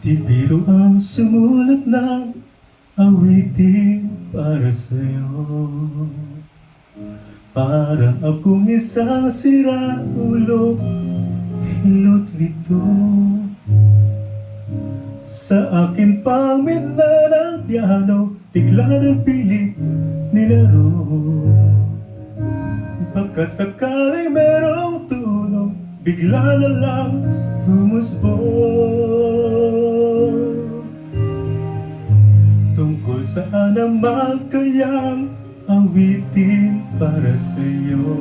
Di biro ang sumulat ng awitin para sa'yo. Para akong isang sira-ulo, hilot lito. Sa akin pamina ng piano, bigla nagpilit nilaro. Pagkasakaling merong tunog, bigla na lang humusbong. Tungkol saan naman kayang awitin para sa'yo?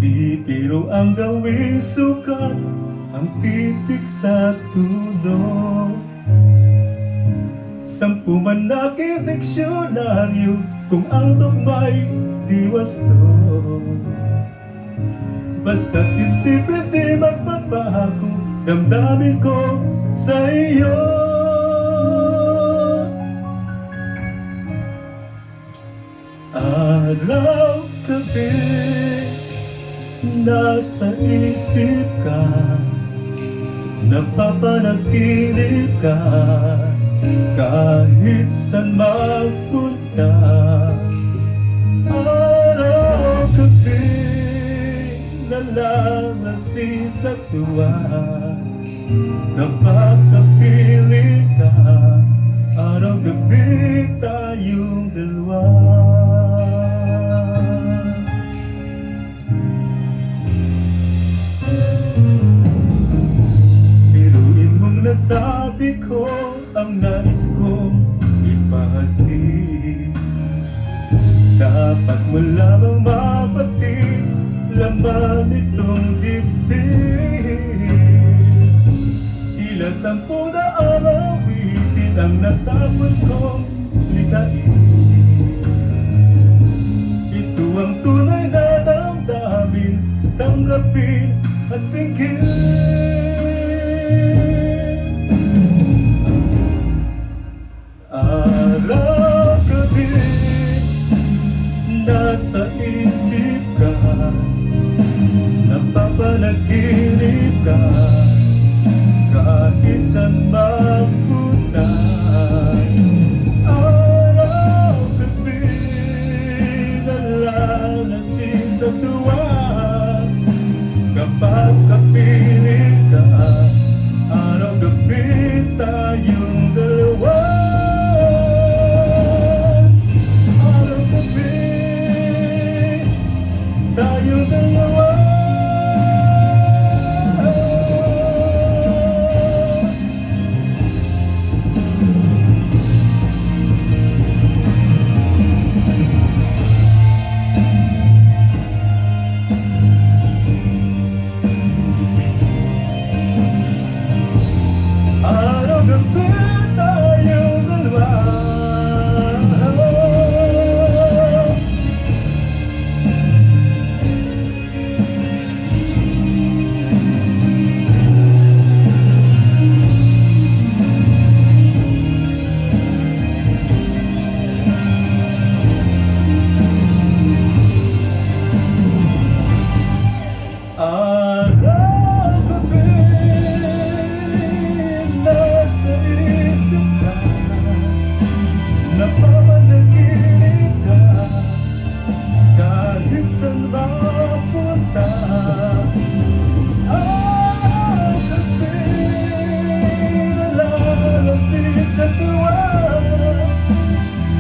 Di pero ang gawing sukat ang titik sa tunog. 10 man aking diksyonaryo kung ang tugma'y di wasto. Basta't isipin di magbabago damdamin ko sa iyo. Araw, gabi, nasa isip ka, napapanaginip ka, kahit saan magpunta. Araw, gabi, nalalasing sa tuwa, napagkapiling ka, araw, gabi, tayong dalawa. Nasabi ko ang nais kong ipahatid. Dapat mo lamang mapatid laman itong dibdib. Tila 10 na awitin ang natapos kong likain. Ito ang tunay na damdamin, tanggapin at tingin. Araw, gabi, nasa isip ka, napapanaginip ka, kahit saan magpunta. Araw, gabi, nalalasing sa tuwa, kapag kapiling ka, araw, gabi, tayong dalawa. Tayong dalawa. Araw-gabi tayong dalawa. Araw-gabi, nasa isip ka, napapanaginip ka, kahit saan mapunta. Araw-gabi, nalalasing sa tuwa,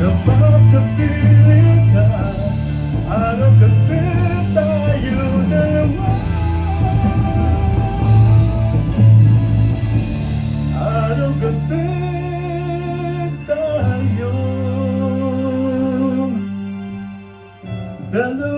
kapag kapiling ka, araw-gabi, tayong dalawa. Araw-gabi, tayong dalawa.